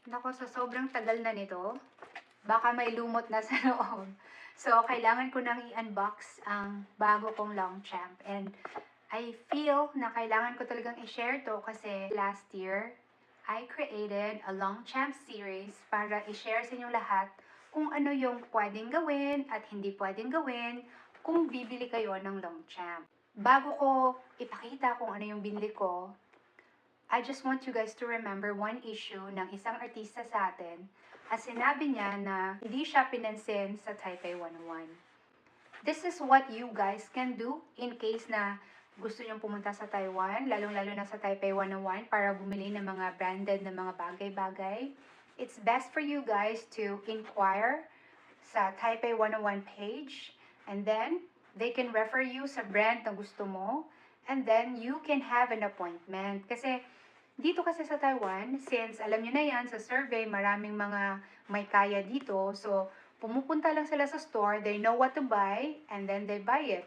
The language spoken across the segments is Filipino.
Naku, sa sobrang tagal na nito, baka may lumot na sa loob. So, kailangan ko nang i-unbox ang bago kong Longchamp. And I feel na kailangan ko talagang i-share to kasi last year, I created a Longchamp series para i-share sa inyong lahat kung ano yung pwedeng gawin at hindi pwedeng gawin kung bibili kayo ng Longchamp. Bago ko ipakita kung ano yung binili ko, I just want you guys to remember one issue ng isang artista sa atin at sinabi niya na hindi siya pinansin sa Taipei 101. This is what you guys can do in case na gusto niyong pumunta sa Taiwan, lalong-lalo na sa Taipei 101 para bumili ng mga branded na mga bagay-bagay. It's best for you guys to inquire sa Taipei 101 page and then they can refer you sa brand na gusto mo and then you can have an appointment. Kasi dito kasi sa Taiwan, since alam niyo na yan, sa survey, maraming mga may kaya dito. So, pumupunta lang sila sa store, they know what to buy, and then they buy it.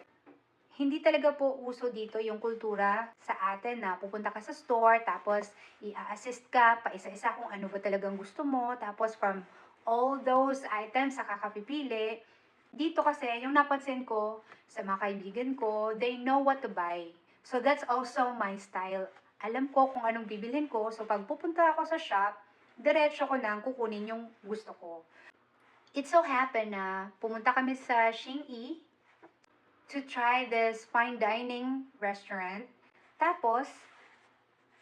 Hindi talaga po uso dito yung kultura sa atin na pupunta ka sa store, tapos i-assist ka, pa isa-isa kung ano ba talagang gusto mo, tapos from all those items sa kakapipili. Dito kasi, yung napansin ko sa mga kaibigan ko, they know what to buy. So that's also my style. Alam ko kung anong bibilhin ko, so pag pupunta ako sa shop, diretso ko nang kukunin yung gusto ko. It so happened na pumunta kami sa Xingyi to try this fine dining restaurant. Tapos,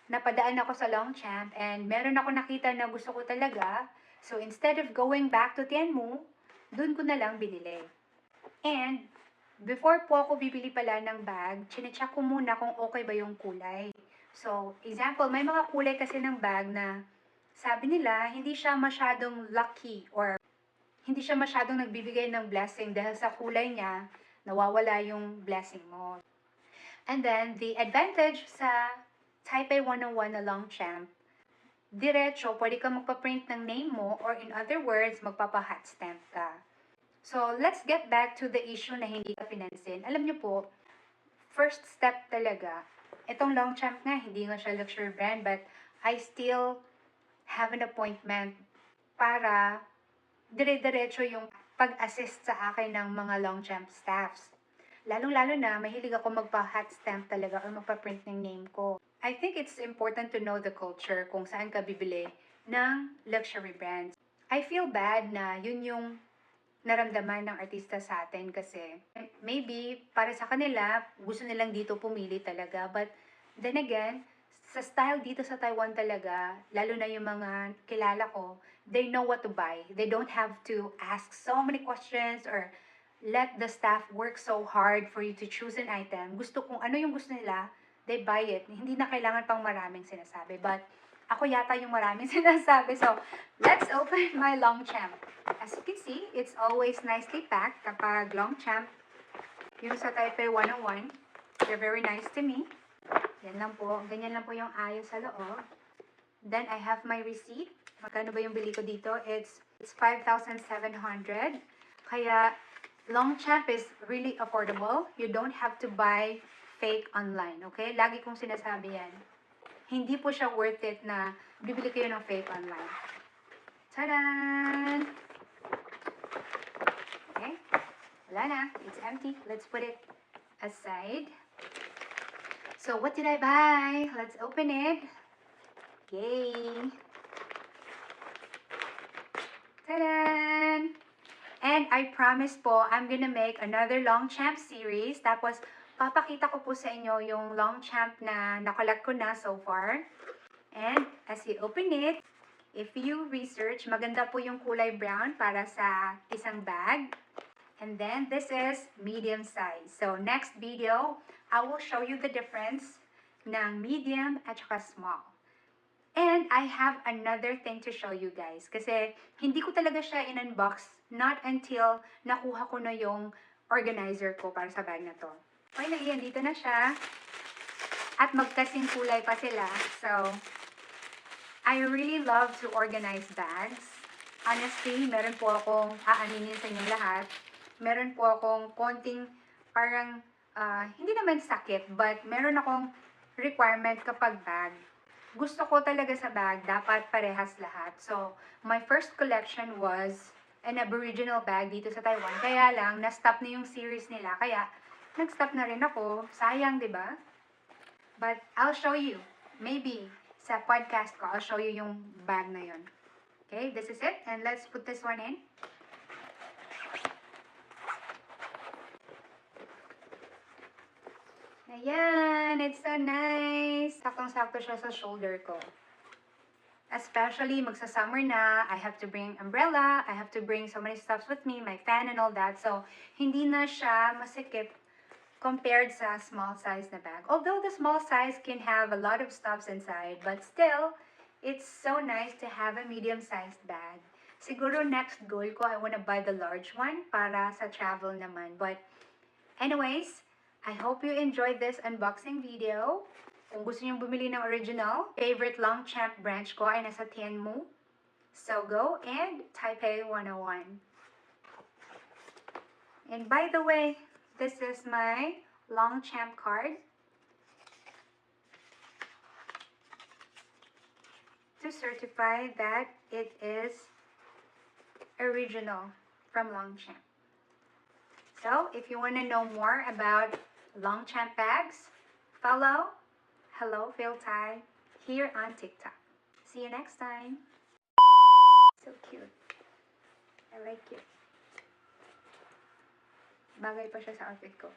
napadaan ako sa Longchamp and meron ako nakita na gusto ko talaga. So, instead of going back to Tianmu, dun ko na lang binili. And, before po ako bibili pala ng bag, chinecheck ko muna kung okay ba yung kulay. So, example, may mga kulay kasi ng bag na sabi nila, hindi siya masyadong lucky or hindi siya masyadong nagbibigay ng blessing dahil sa kulay niya, nawawala yung blessing mo. And then, the advantage sa Taipei 101 na Longchamp, diretso, pwede ka magpa-print ng name mo or in other words, magpapa-hot stamp ka. So, let's get back to the issue na hindi ka pinansin. Alam niyo po, first step talaga, itong Longchamp nga, hindi nga siya luxury brand, but I still have an appointment para dire-diretso yung pag-assist sa akin ng mga Longchamp staffs. Lalong-lalo na, mahilig ako magpa-hot stamp talaga or magpa-print ng name ko. I think it's important to know the culture kung saan ka bibili ng luxury brands. I feel bad na yun yung naramdaman ng artista sa atin kasi maybe para sa kanila gusto nilang dito pumili talaga, but then again sa style dito sa Taiwan talaga, lalo na yung mga kilala ko, they know what to buy. They don't have to ask so many questions or let the staff work so hard for you to choose an item. Gusto kung ano yung gusto nila, they buy it. Hindi na kailangan pang maraming sinasabi, but ako yata yung maraming sinasabi. So, let's open my Longchamp. As you can see, it's always nicely packed kapag Longchamp. Yung sa Taipei 101, they're very nice to me. Yan lang po, ganyan lang po yung ayos sa loob. Then, I have my receipt. Magkano ba yung bili ko dito? It's 5,700. Kaya, Longchamp is really affordable. You don't have to buy fake online, okay? Lagi kong sinasabi yan. Hindi po siya worth it na bibili kayo ng fake online. Tadaan! Okay, wala na. It's empty. Let's put it aside. So, what did I buy? Let's open it. Yay! Tadaan! And I promise po, I'm gonna make another Longchamp series. Tapos, papakita ko po sa inyo yung Longchamp na nakolect ko na so far. And as you open it, if you research, maganda po yung kulay brown para sa isang bag. And then this is medium size. So next video, I will show you the difference ng medium at saka small. And I have another thing to show you guys. Kasi hindi ko talaga siya in-unbox not until nakuha ko na yung organizer ko para sa bag na to. Finally, andito na siya. At magkasing kulay pa sila. So, I really love to organize bags. Honestly, meron po akong aaninin sa inyo lahat. Meron po akong konting parang, hindi naman sakit, but meron akong requirement kapag bag. gusto ko talaga sa bag, dapat parehas lahat. So, my first collection was an Aboriginal bag dito sa Taiwan. Kaya lang, na-stop na yung series nila. Kaya, nag-stop na rin ako. Sayang, di ba? But, I'll show you. Maybe, sa podcast ko, I'll show you yung bag na yun. Okay, this is it. And let's put this one in. Ayan, it's so nice. Saktong-sakto siya sa shoulder ko. Especially magsa-summer na, I have to bring umbrella, I have to bring so many stuffs with me, my fan and all that. So, hindi na siya masikip compared sa small size na bag. Although the small size can have a lot of stuffs inside, but still, it's so nice to have a medium-sized bag. Siguro next goal ko, I wanna buy the large one para sa travel naman. But anyways, I hope you enjoyed this unboxing video. Kung gusto niyong bumili ng original, favorite Longchamp branch ko ay nasa Tianmu, Sogo, and Taipei 101. And by the way, this is my Longchamp card to certify that it is original from Longchamp. So, if you want to know more about Longchamp bags, follow Hello Phil Tai here on TikTok. See you next time. So cute. I like it. Bagay pa siya sa outfit ko.